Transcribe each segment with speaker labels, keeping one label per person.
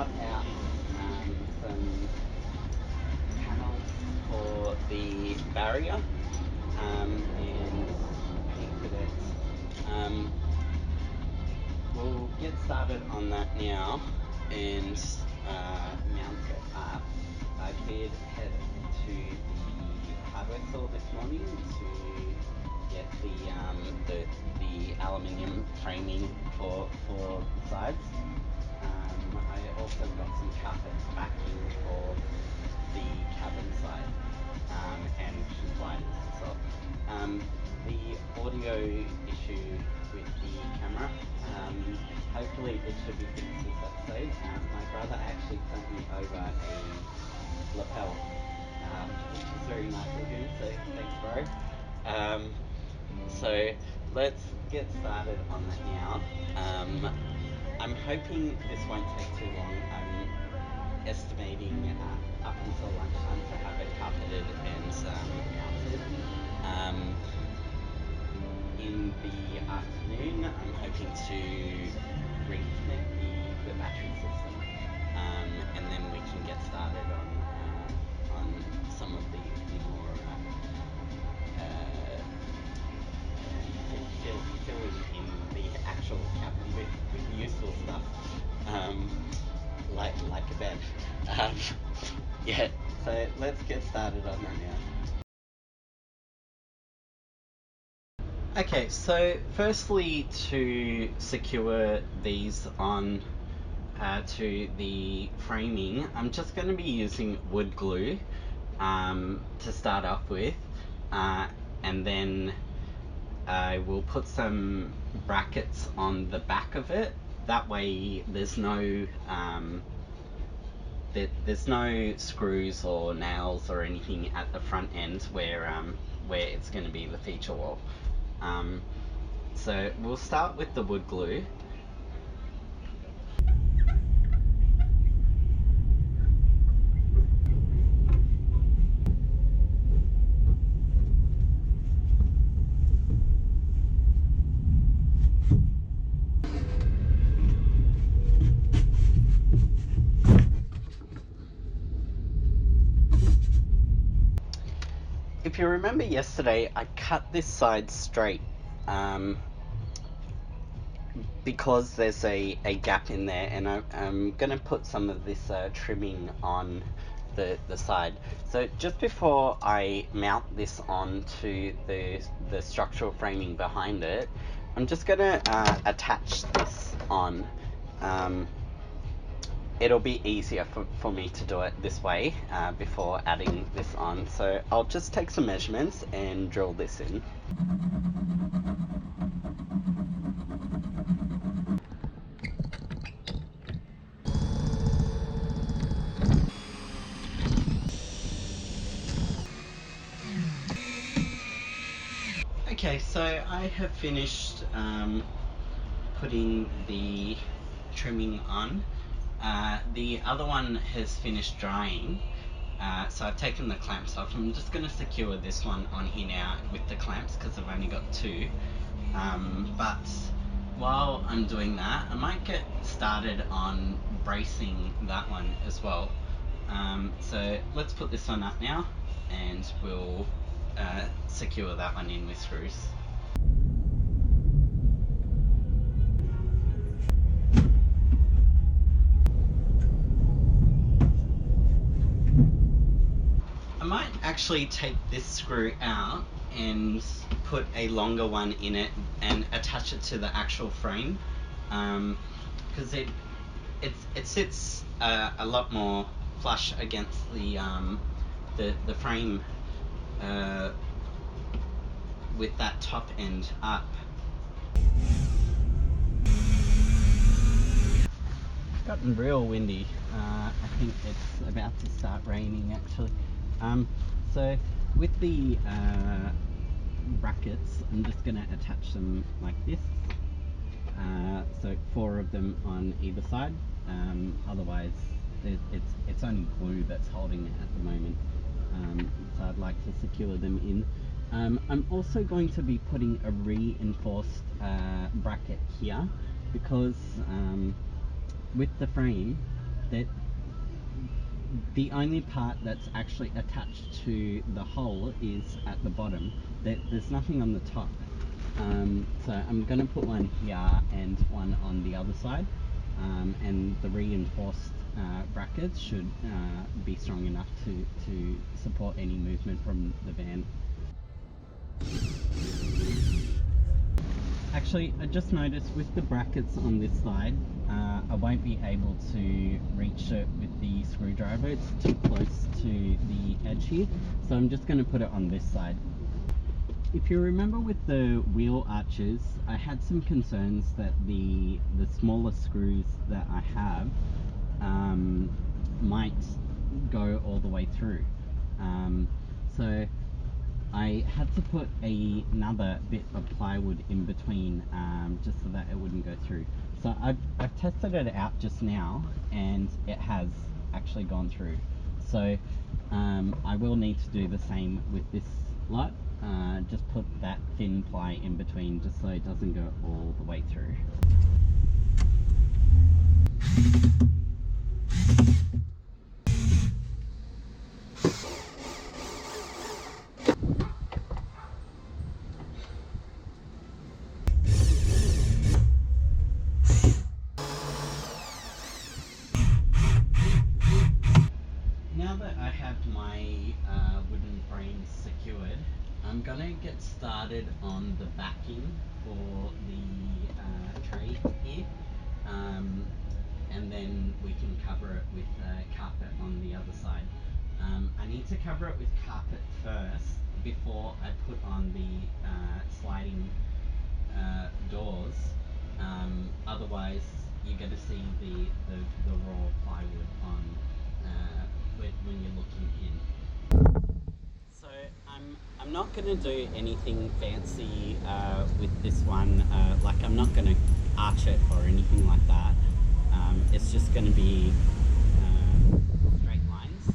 Speaker 1: cut out some panels for the barrier and painted it. We'll get started on that now and mount it up. I did head to the hardware store this morning to get the aluminium framing for the sides. I also got some carpets backing for the cabin side and some sliders as well. The audio issue with the camera, hopefully it should be fixed this episode. My brother actually sent me over a lapel, which is very nice of him, so thanks bro. So let's get started on that now. I'm hoping this won't take too long. I'm estimating up until lunchtime to have it carpeted and mounted. In the afternoon, I'm hoping to reconnect the battery system, and then we can get started on some of the more filling in the actual cabin with useful stuff, like a bed. Yeah, so let's get started on that now. Okay, so firstly, to secure these on to the framing, I'm just going to be using wood glue to start off with, and then I will put some brackets on the back of it. That way there's no screws or nails or anything at the front end where it's going to be the feature wall. So we'll start with the wood glue. If you remember yesterday, I cut this side straight because there's a gap in there, and I'm going to put some of this trimming on the side. So just before I mount this onto the structural framing behind it, I'm just going to attach this on. It'll be easier for me to do it this way before adding this on. So I'll just take some measurements and drill this in. Okay, so I have finished putting the trimming on. The other one has finished drying, so I've taken the clamps off. I'm just going to secure this one on here now with the clamps because I've only got two. But while I'm doing that, I might get started on bracing that one as well. So let's put this one up now and we'll secure that one in with screws. I might actually take this screw out and put a longer one in it and attach it to the actual frame, because it sits a lot more flush against the frame with that top end up. It's gotten real windy. I think it's about to start raining actually. So with the brackets, I'm just going to attach them like this. So 4 of them on either side. Otherwise, it's only glue that's holding it at the moment. So I'd like to secure them in. I'm also going to be putting a reinforced bracket here because with the frame, that the only part that's actually attached to the hole is at the bottom. There's nothing on the top. So I'm going to put one here and one on the other side, and the reinforced brackets should be strong enough to support any movement from the van. Actually, I just noticed with the brackets on this side, I won't be able to reach it with the screwdriver. It's too close to the edge here, so I'm just going to put it on this side. If you remember with the wheel arches, I had some concerns that the smaller screws that I have might go all the way through. So I had to put another bit of plywood in between, just so that it wouldn't go through. So I've tested it out just now, and it has actually gone through. So I will need to do the same with this lot. Just put that thin ply in between, just so it doesn't go all the way through. Now that I have my wooden frames secured, I'm gonna get started on the backing for the tray here, and then we can cover it with carpet on the other side. I need to cover it with carpet first before I put on the sliding doors. Otherwise, you're going to see the raw plywood on when you're looking in. So I'm not going to do anything fancy with this one. Like, I'm not going to arch it or anything like that. It's just going to be straight lines.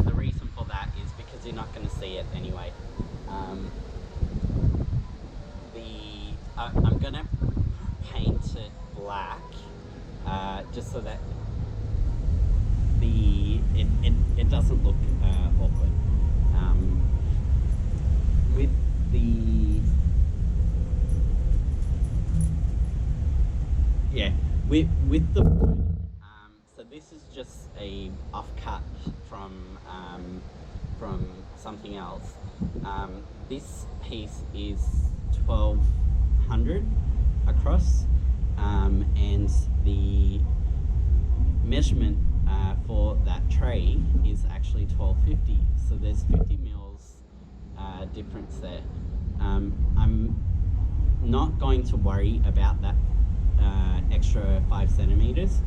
Speaker 1: The reason for that is because you're not going to see it anyway. I'm going to paint it black, just so that it doesn't look awkward. With the with the wood, so this is just a offcut from something else. This piece is 1200 across, and the measurement for that tray is actually 1250. So there's 50 mils difference there. I'm not going to worry about that extra 5 centimeters.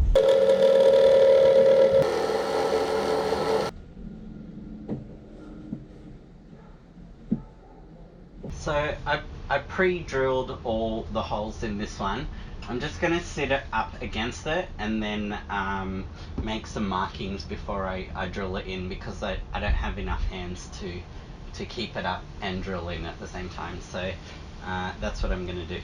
Speaker 1: So I pre-drilled all the holes in this one. I'm just going to sit it up against it and then make some markings before I drill it in, because I don't have enough hands to keep it up and drill in at the same time. So that's what I'm going to do.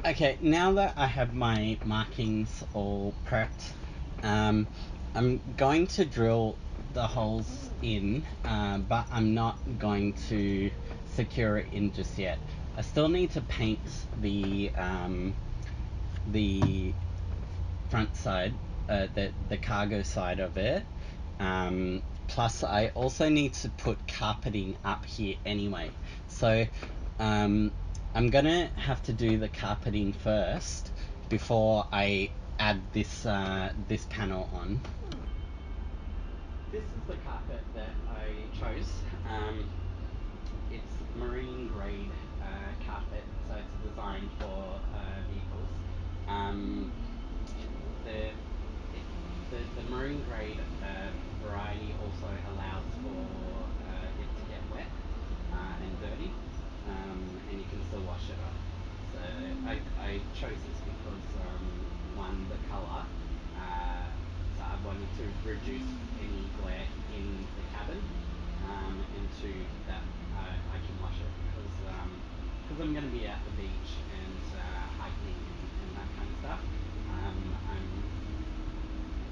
Speaker 1: Okay, now that I have my markings all prepped, I'm going to drill the holes in, but I'm not going to secure it in just yet. I still need to paint the front side, the cargo side of it. Plus, I also need to put carpeting up here anyway. So I'm gonna have to do the carpeting first before I add this this panel on. This is the carpet that I chose. It's marine grade carpet, so it's designed for vehicles. The the marine grade variety also allows for it to get wet and dirty, and you can still wash it off. So I chose this because one, the colour. So I wanted to reduce any glare in the cabin, into that I can wash it because I'm going to be at the beach and hiking and that kind of stuff. I'm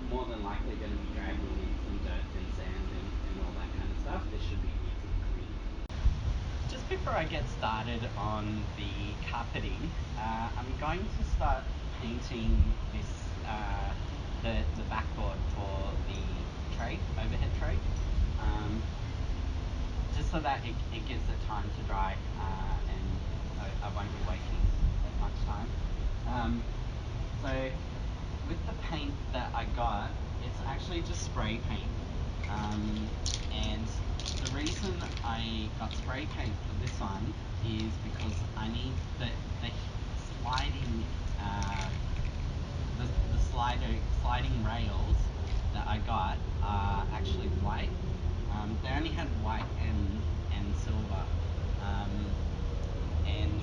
Speaker 1: more than likely going to be dragging in some dirt and sand and all that kind of stuff. This should be easy to clean. Just before I get started on the carpeting, I'm going to start painting this the backboard for the tray, overhead tray, just so that it gives it time to dry and I won't be wasting much time. So with the paint that I got, it's actually just spray paint. And the reason I got spray paint for this one is because I need the sliding sliding rails that I got are actually white. They only had white and silver, and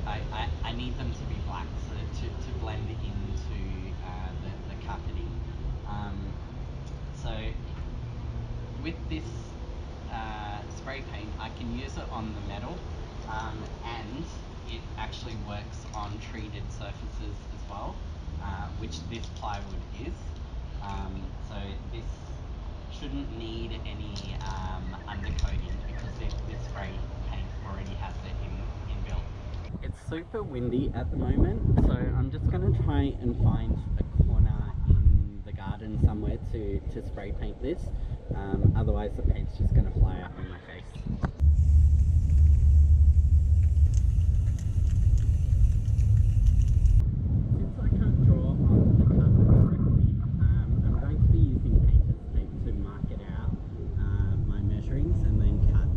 Speaker 1: I need them to be black so to blend into the carpeting. So with this spray paint, I can use it on the metal, and it actually works on treated surfaces as well, which this plywood is. So this shouldn't need any undercoating because this spray paint already has it inbuilt. It's super windy at the moment, so I'm just going to try and find a corner in the garden somewhere to spray paint this. Otherwise the paint's just going to fly out in my face. Since I can't draw on the carpet correctly, I'm going to be using painter's tape to mark it out, my measurings, and then cut.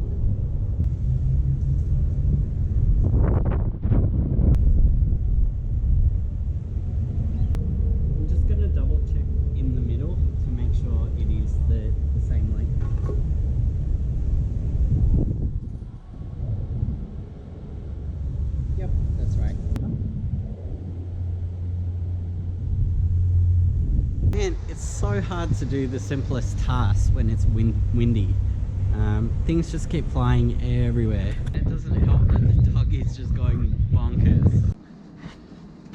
Speaker 1: I'm just going to double check in the middle to make sure it is the same length. Yep, that's right. Man, it's so hard to do the simplest tasks when it's windy. Things just keep flying everywhere. It doesn't help that the dog is just going bonkers.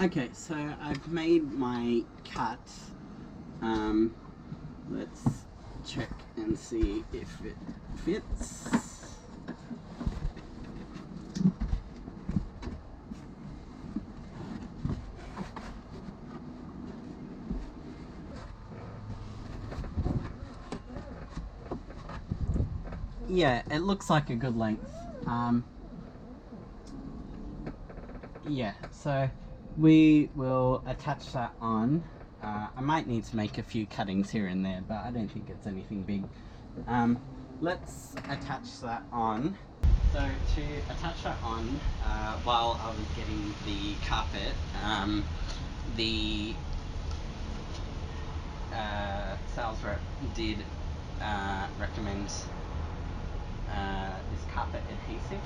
Speaker 1: Okay, so I've made my cut. Let's check and see if it fits. Yeah, it looks like a good length. Yeah, so we will attach that on. I might need to make a few cuttings here and there, but I don't think it's anything big. Let's attach that on. So to attach that on, while I was getting the carpet, the sales rep did recommend this carpet adhesive.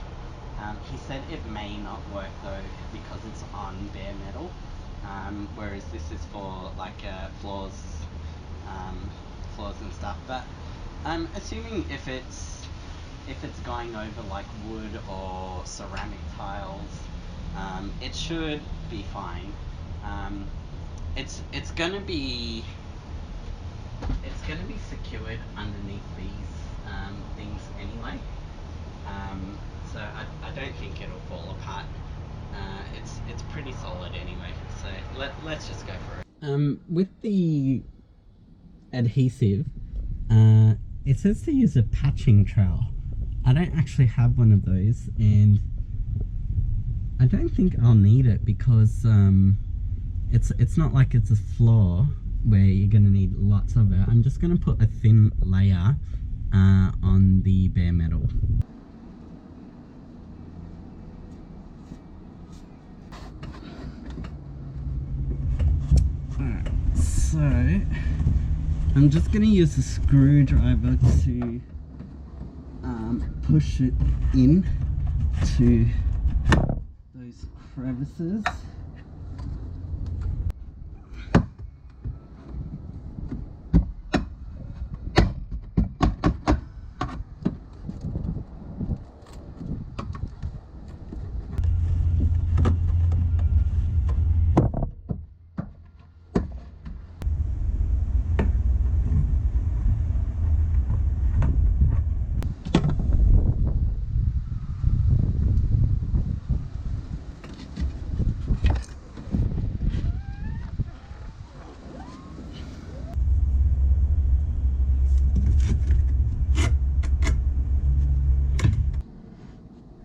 Speaker 1: He said it may not work though because it's on bare metal, whereas this is for like floors and stuff. But I'm assuming if it's going over like wood or ceramic tiles, it should be fine. It's gonna be secured underneath these things anyway, so I don't think it'll fall apart. It's pretty solid anyway, so let's just go for it. With the adhesive, it says to use a patching trowel. I don't actually have one of those, and I don't think I'll need it because it's not like it's a floor where you're going to need lots of it. I'm just going to put a thin layer on the bare metal. Alright, so I'm just going to use a screwdriver to push it in to those crevices.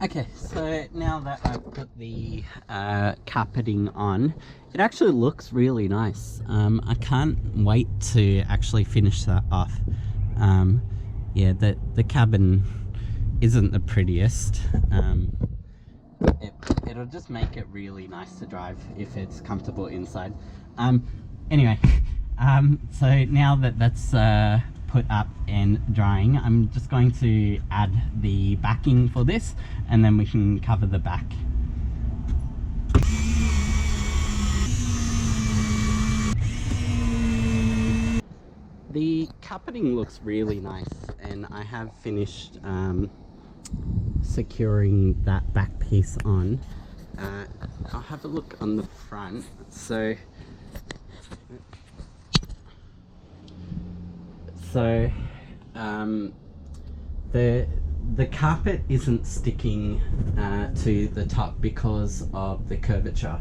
Speaker 1: Okay, so now that I've put the carpeting on, it actually looks really nice. I can't wait to actually finish that off. Yeah, the cabin isn't the prettiest. It'll just make it really nice to drive if it's comfortable inside. Anyway, so now that that's put up and drying, I'm just going to add the backing for this, and then we can cover the back. The carpeting looks really nice, and I have finished securing that back piece on. I'll have a look on the front. So the carpet isn't sticking to the top because of the curvature.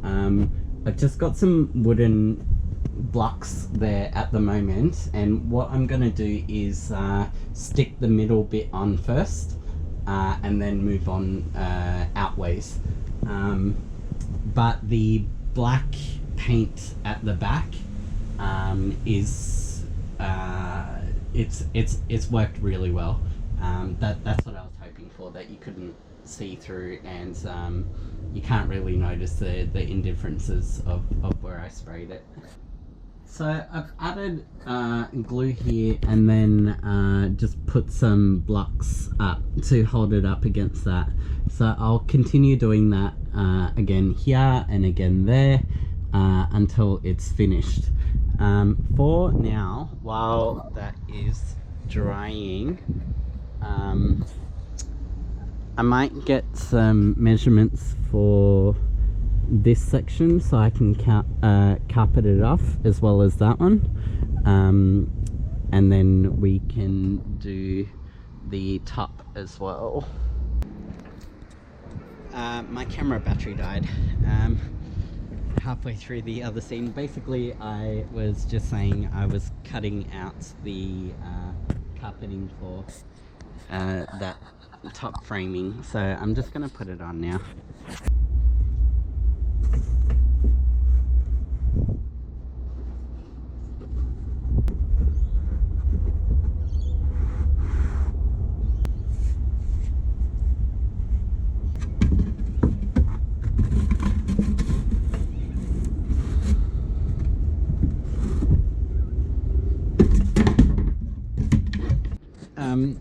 Speaker 1: I've just got some wooden blocks there at the moment, and what I'm gonna do is stick the middle bit on first, and then move on outways. But the black paint at the back is it's worked really well. That's what I was hoping for, that you couldn't see through, and you can't really notice the indifferences of where I sprayed it. So I've added glue here, and then just put some blocks up to hold it up against that. So I'll continue doing that again here and again there until it's finished. For now, while that is drying, I might get some measurements for this section so I can carpet it off, as well as that one, and then we can do the top as well. My camera battery died halfway through the other scene. Basically, I was just saying I was cutting out the carpeting for that top framing, so I'm just gonna put it on now.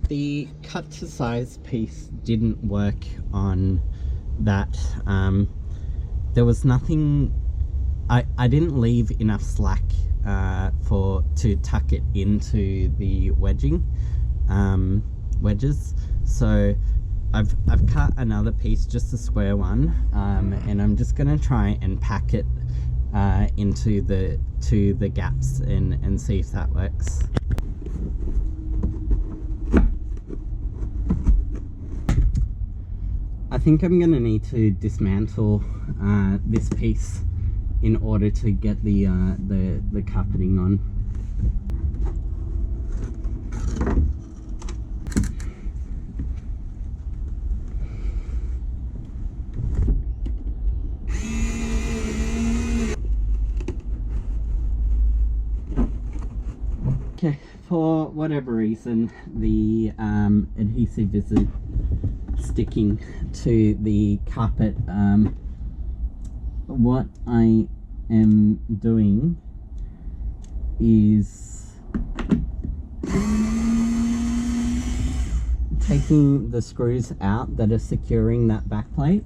Speaker 1: The cut to size piece didn't work on that. There was nothing, I didn't leave enough slack to tuck it into the wedges. So I've cut another piece, just a square one, and I'm just gonna try and pack it into the gaps and see if that works. I think I'm gonna need to dismantle this piece in order to get the carpeting on. Okay, for whatever reason, the adhesive isn't sticking to the carpet. What I am doing is taking the screws out that are securing that back plate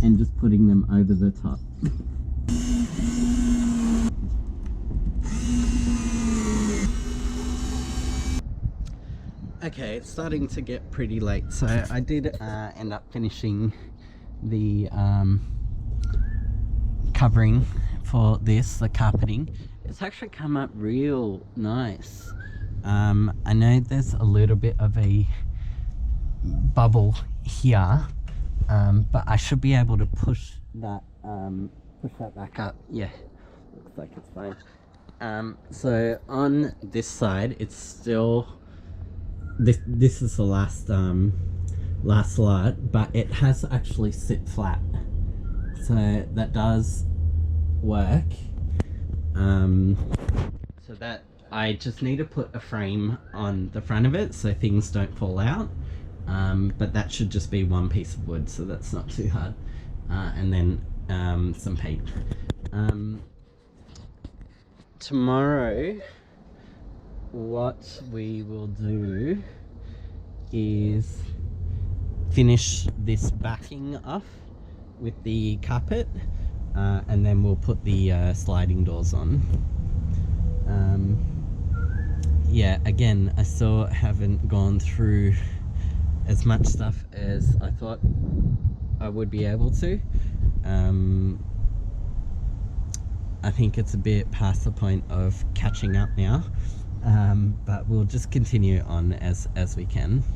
Speaker 1: and just putting them over the top. Okay, it's starting to get pretty late, so I did end up finishing the covering for this, the carpeting. It's actually come up real nice. I know there's a little bit of a bubble here, but I should be able to push that back up. Yeah, looks like it's fine. So on this side, it's still this is the last last lot, but it has to actually sit flat, so that does work. So that I just need to put a frame on the front of it so things don't fall out, but that should just be one piece of wood, so that's not too hard. And then some paint. Tomorrow what we will do is finish this backing off with the carpet, and then we'll put the sliding doors on. Yeah, again, I still haven't gone through as much stuff as I thought I would be able to. I think it's a bit past the point of catching up now, but we'll just continue on as we can.